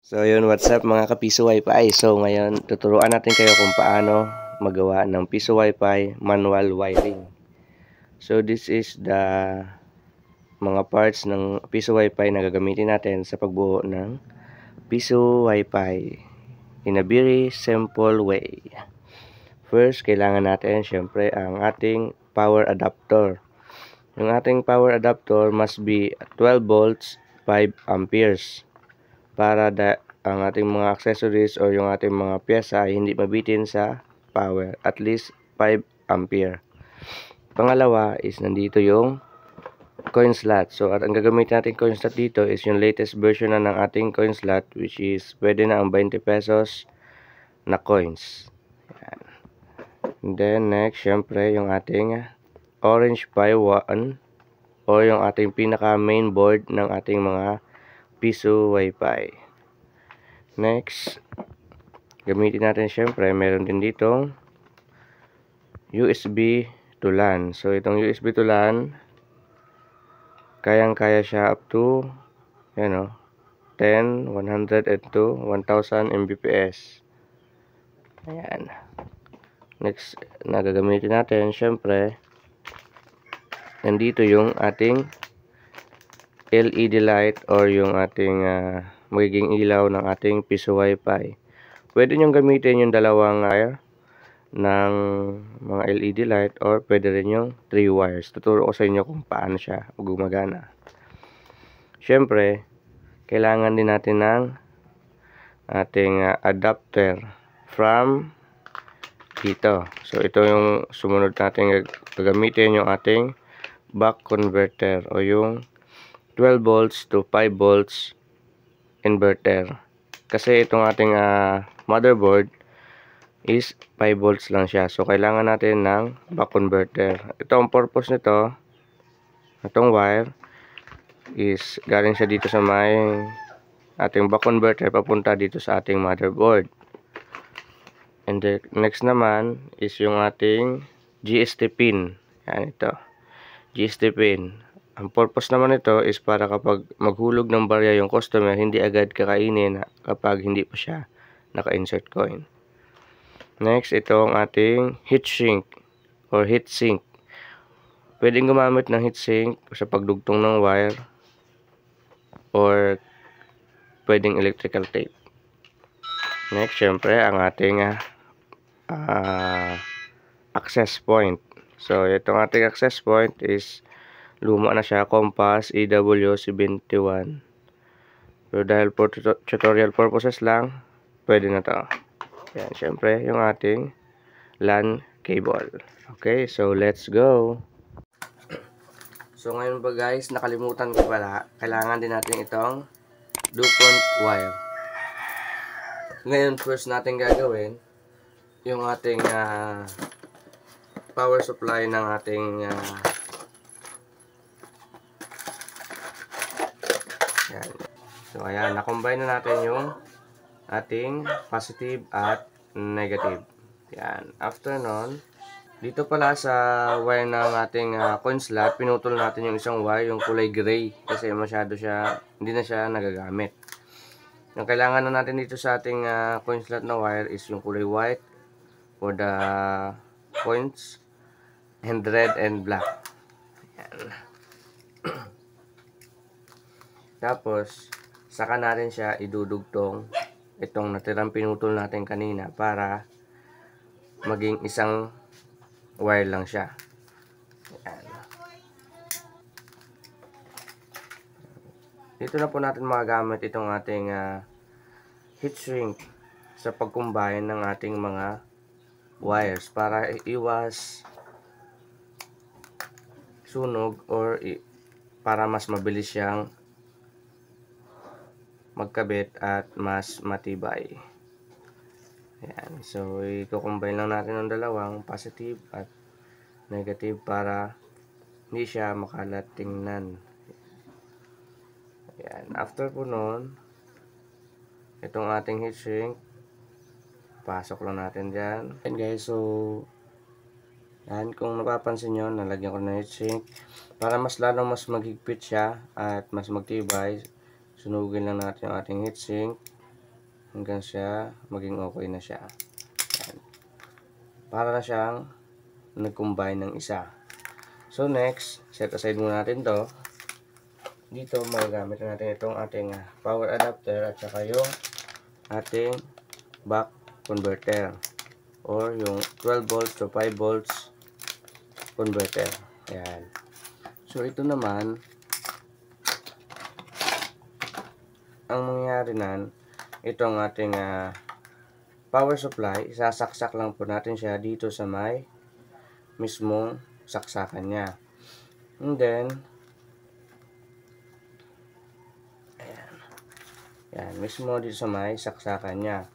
So yun, what's up mga kapiso Wi-Fi? So ngayon, tuturuan natin kayo kung paano magawa ng piso Wi-Fi manual wiring. So this is the mga parts ng piso Wi-Fi na gagamitin natin sa pagbuo ng piso Wi-Fi in a very simple way. First, kailangan natin syempre ang ating power adapter. Yung ating power adapter must be 12 volts, 5 amperes para ang ating mga accessories or yung ating mga pyesa ay hindi mabitin sa power, at least 5 ampere. Pangalawa is nandito yung coin slot. So at ang gagamitin natin coin slot dito is yung latest version na ng ating coin slot, which is pwede na ang 20 pesos na coins. Yan. And then next, syempre yung ating orange Pi 1 o yung ating pinaka main board ng ating mga piso Wi-Fi. Next, gamitin natin syempre, meron din ditong USB to LAN. So itong USB to LAN, kayang-kaya siya up to 10, 100 and to 1000 Mbps. Ayan. Next na gagamitin natin, syempre, nandito yung ating LED light or yung ating magiging ilaw ng ating piso Wi-Fi. Pwede nyo gamitin yung dalawang wire ng mga LED light or pwede rin yung 3 wires. Tuturo ko sa inyo kung paano siya gumagana. Syempre, kailangan din natin ng ating adapter from dito. So ito yung sumunod natin gagamitin, yung ating buck converter o yung 12 volts to 5 volts inverter. Kasi itong ating motherboard is 5 volts lang siya. So kailangan natin ng buck converter. Ito ang purpose nito. Itong wire is galing siya dito sa may ating buck converter papunta dito sa ating motherboard. And the next naman is yung ating GST pin. Yan ito. GST pin. Ang purpose naman nito is para kapag maghulog ng barya yung customer, hindi agad kakainin kapag hindi pa siya naka-insert coin. Next, ito ang ating heatsink or heatsink. Pwedeng gumamit ng heatsink sa pagdugtong ng wire or pwedeng electrical tape. Next, syempre, ang ating access point. So, itong ating access point is luma na siya, Compass EW71. Pero dahil for tutorial purposes lang, pwede na to. Yan, syempre, yung ating LAN cable. Okay, so let's go. So ngayon ba guys, nakalimutan ko pala, kailangan din natin itong DuPont wire. Ngayon, first natin gagawin, yung ating power supply ng ating yan. So ayan, na-combine na natin yung ating positive at negative. Yan. After nun, dito pala sa wire ng ating coin slot, pinutol natin yung isang wire, yung kulay gray, kasi masyado siya, hindi na siya nagagamit. Ang kailangan na natin dito sa ating coin slot na wire is yung kulay white for the coins, and red and black. Yan. Tapos, saka natin siya idudugtong itong natirang pinutol natin kanina para maging isang wire lang siya. Yan. Dito na po natin magagamit itong ating heatsink sa pag-combine ng ating mga wires para iwas sunog or para mas mabilis siyang magkabit at mas matibay. Ayan. So, i-combine lang natin ang dalawang positive at negative para hindi siya makalat tingnan. Ayan. After po nun, itong ating heatsink, pasok lang natin dyan. And guys, so, yan, kung napapansin nyo, nalagyan ko na heatsink. Para mas lalong mas maghigpit siya at mas magtibay, sunugin lang natin yung ating heatsink. hanggang siya maging okay na siya. Yan. Para na siyang nag-combine ng isa. So next, set aside muna natin to. Dito magagamit natin itong ating power adapter at saka yung ating buck converter or yung 12 volts to 5 volts converter. Ayan. So ito naman, ang mangyayari nan, itong ating power supply, isasaksak lang po natin siya dito sa may mismong saksakan niya. And then, ayan. Yan, mismo dito sa may saksakan niya.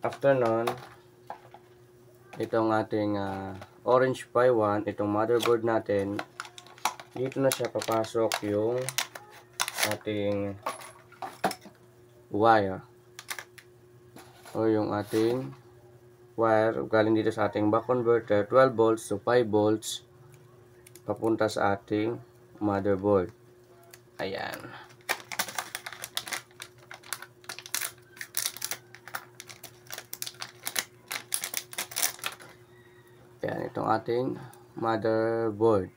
After nun, itong ating Orange Pi 1, itong motherboard natin, dito na siya papasok yung ating wire o yung ating wire galing dito sa ating buck converter 12 volts to 5 volts papunta sa ating motherboard. Ayan. Ayan, itong ating motherboard.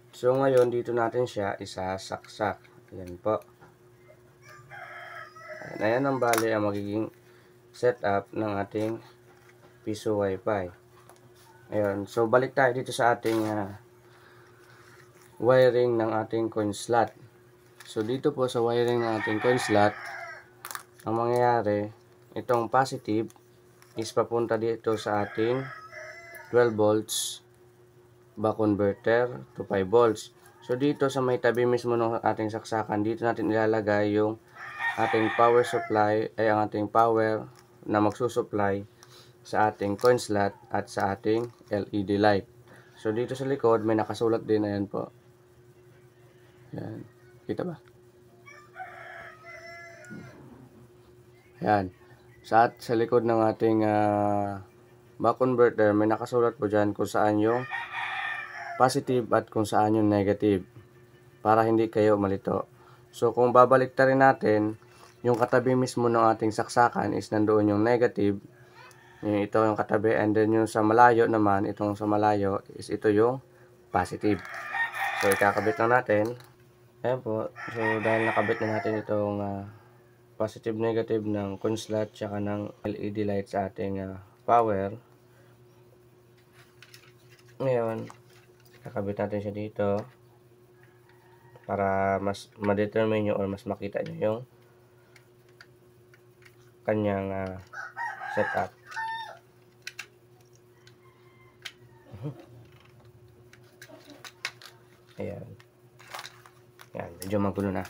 So ngayon dito natin siya isasaksak. Ayan po. Ayan ang bali ang magiging setup ng ating piso wifi. Ayan. So balik tayo dito sa ating wiring ng ating coin slot. So dito po sa wiring ng ating coin slot, ang mangyayari, itong positive is papunta dito sa ating 12 volts buck converter to 5 volts. So dito sa may tabi mismo ng ating saksakan, dito natin ilalagay yung ating power supply, ay ang ating power na magsusupply sa ating coin slot at sa ating LED light. So dito sa likod may nakasulat din, ayan po. Yan. Kita ba? Yan. Sa likod ng ating buck converter may nakasulat po dyan kung saan yung positive at kung saan yung negative para hindi kayo malito. So kung babalik rin natin, yung katabi mismo ng ating saksakan is nandoon yung negative, ito yung katabi, and then yung sa malayo naman, itong sa malayo is ito yung positive. So ikakabit lang natin. Ayan po. So dahil nakabit na natin itong positive negative ng coin slot tsaka ng LED light sa ating power, ngayon kakabit natin siya dito para mas ma-determine nyo or mas makita nyo yung kanyang setup. Ayan. Ayan, medyo magulo na.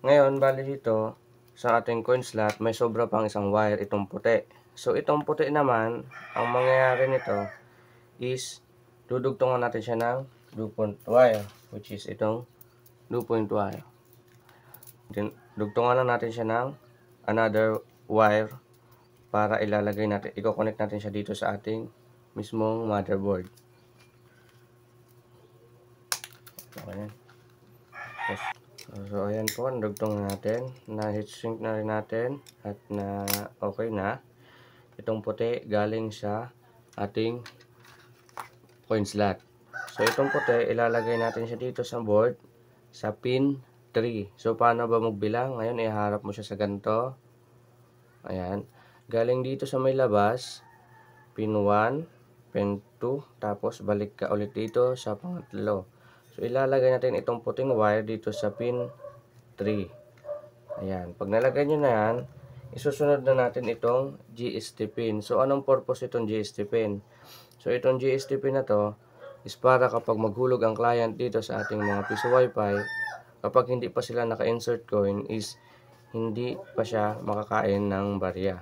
Ngayon, bali dito sa ating coin slot, may sobra pang isang wire, itong puti. So itong puti naman, ang mangyayari nito is dudugtungan natin siya ng dew point wire, which is itong dew point wire. Then, dugtungan na natin siya ng another wire para ilalagay natin, i-connect natin siya dito sa ating mismong motherboard. Okay. Yes. So ayan po, dugtong natin, na heatsink na rin natin at na okay na. Itong puti galing sa ating coin slot. So itong puti ilalagay natin siya dito sa board sa pin 3. So paano ba magbilang? Ngayon iharap mo siya sa ganito. Ayan. Galing dito sa may labas, pin 1, pin 2, tapos balik ka ulit dito sa pangatlo. So ilalagay natin itong puting wire dito sa pin 3. Ayan. Pag nalagay nyo na yan, isusunod na natin itong GST pin. So anong purpose itong GST pin? So itong GST pin na to is para kapag maghulog ang client dito sa ating mga piso wifi, kapag hindi pa sila naka-insert coin is hindi pa siya makakain ng barya.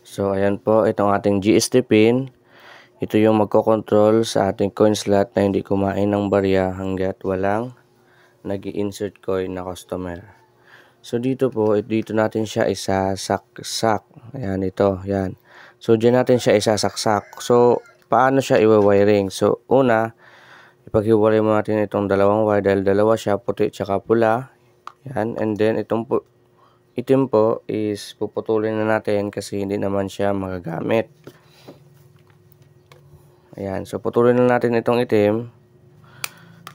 So ayan po, itong ating GST pin. Ito yung magkocontrol sa ating coin slot na hindi kumain ng barya hanggat walang nag-i-insert coin na customer. So dito po, dito natin siya isasaksak. Ayan, ito, yan. So dyan natin siya isasaksak. So paano siya i-wiring? So una, ipaghiwalay mo natin itong dalawang wire dahil dalawa siya, puti tsaka pula. Yan, and then itong itim po is puputulin na natin kasi hindi naman siya magagamit. Ayan, so putulin na natin itong itim.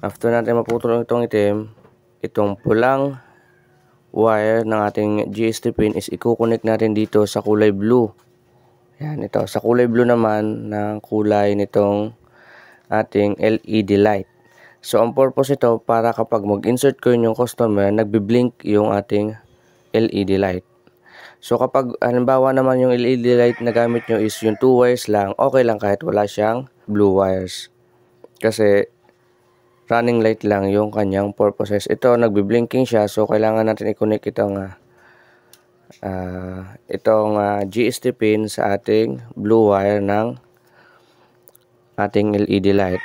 After natin maputol itong itim, itong pulang wire ng ating GST pin is i-connect natin dito sa kulay blue. Ayan, ito. Sa kulay blue naman ng kulay nitong ating LED light. So, ang purpose ito para kapag mag-insert ko yung customer, nagbi-blink yung ating LED light. So, kapag halimbawa naman yung LED light na gamit nyo is yung 2 wires lang, okay lang kahit wala siyang blue wires. Kasi, running light lang yung kanyang purposes. Ito, nagbi-blinking siya. So, kailangan natin i-connect itong GST pin sa ating blue wire ng ating LED light.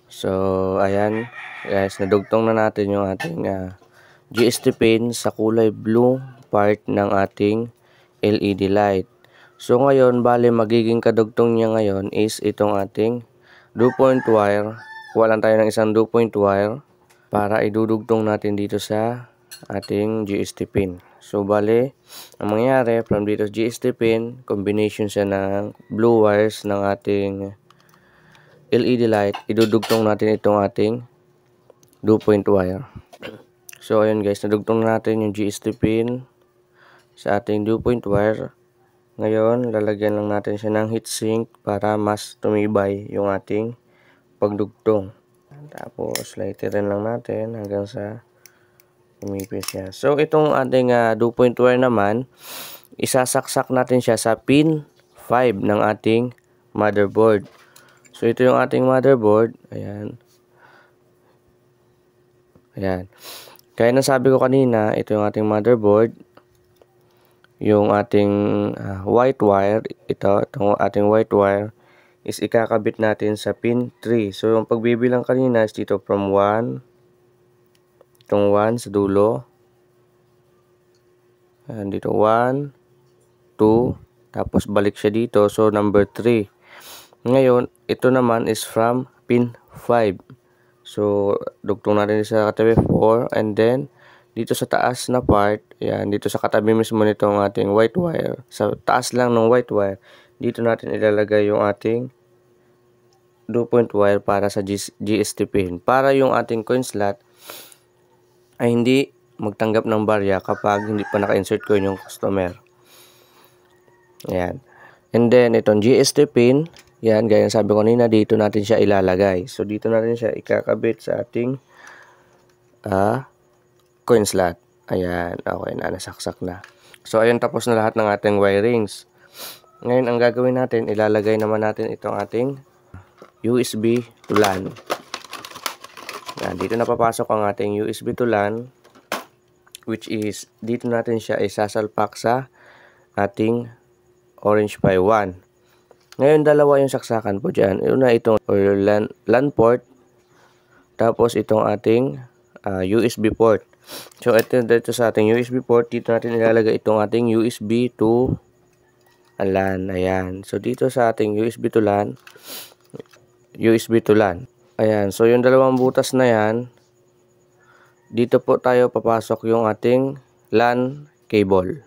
So, ayan guys, nadugtong na natin yung ating GST pin sa kulay blue part ng ating LED light. So, ngayon, bale magiging kadugtong niya ngayon is itong ating dew point wire. Kuha lang tayo ng isang dew point wire para idudugtong natin dito sa ating GST pin. So, bale, ang mangyayari from dito sa GST pin, combination siya ng blue wires ng ating LED light, idudugtong natin itong ating dew point wire. So, ayun guys, nadugtong na natin yung GST pin sa ating dew point wire. Ngayon, lalagyan lang natin siya ng heatsink para mas tumibay yung ating pagdugtong. Tapos, lighterin lang natin hanggang sa umipis siya. So, itong ating dew point wire naman, isasaksak natin siya sa pin 5 ng ating motherboard. So, ito yung ating motherboard. Ayan. Ayan. Kaya nasabi ko kanina, ito yung ating motherboard. Yung ating white wire, itong ating white wire, is ikakabit natin sa pin 3. So, yung pagbibilang kanina is dito from 1, itong 1 sa dulo. Ayan, dito 1, 2, tapos balik siya dito. So, number 3. Ngayon, ito naman is from pin 5. So, dugtong natin sa katabi 4, and then, dito sa taas na part, yan, dito sa katabi mismo nitong ating white wire, sa taas lang ng white wire, dito natin ilalagay yung ating dew point wire para sa GST pin. Para yung ating coin slot ay hindi magtanggap ng barya kapag hindi pa naka-insert coin yung customer. Ayan. And then, itong GST pin, yan, gaya ng sabi ko kanina, dito natin siya ilalagay. So, dito natin siya ikakabit sa ating coin slot. Ayan, okay na, nasaksak na. So, ayun, tapos na lahat ng ating wirings. Ngayon, ang gagawin natin, ilalagay naman natin itong ating USB to LAN. Ayan, dito na papasok ang ating USB to LAN, which is, dito natin siya isasalpak sa ating Orange Pi 1. Ngayon, dalawa yung saksakan po dyan. Una, itong LAN port, tapos itong ating USB port. So, dito sa ating USB port, dito natin ilalagay itong ating USB to LAN. Ayan. So, dito sa ating USB to LAN, Ayan. So, yung dalawang butas na yan, dito po tayo papasok yung ating LAN cable.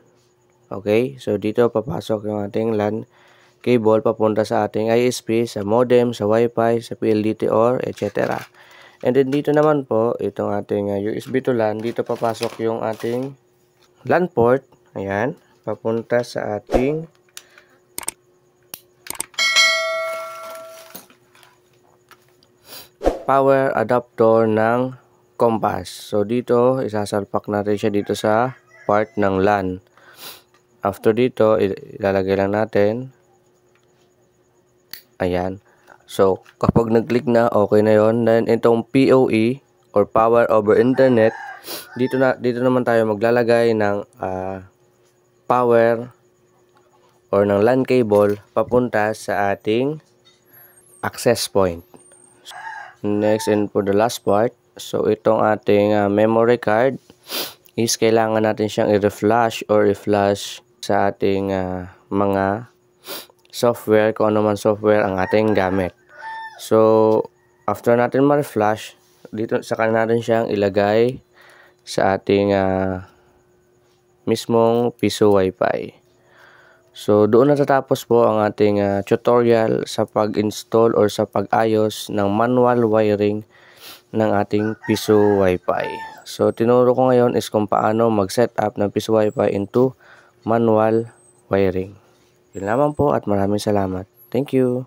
Okay? So, dito papasok yung ating LAN cable papunta sa ating ISP, sa modem, sa Wi-Fi, sa PLDT or etc. And then dito naman po, itong ating USB to LAN, dito papasok yung ating LAN port. Ayan, papunta sa ating power adapter ng Compass. So dito, isasalpak natin siya dito sa part ng LAN. After dito, ilalagay lang natin. Ayan. So, kapag nag-click na, okay na yon. Then, itong PoE or Power over Internet, dito naman tayo maglalagay ng power or ng LAN cable papunta sa ating access point. Next, and for the last part, so itong ating memory card is kailangan natin siyang i-reflash or i-flash sa ating mga software, kung ano man software ang ating gamit. So, after natin ma-reflash, dito saka natin siyang ilagay sa ating mismong piso Wi-Fi. So doon natatapos po ang ating tutorial sa pag-install or sa pag-ayos ng manual wiring ng ating piso Wi-Fi. So tinuro ko ngayon is kung paano mag-set up ng piso Wi-Fi into manual wiring. Yun lamang po at maraming salamat. Thank you.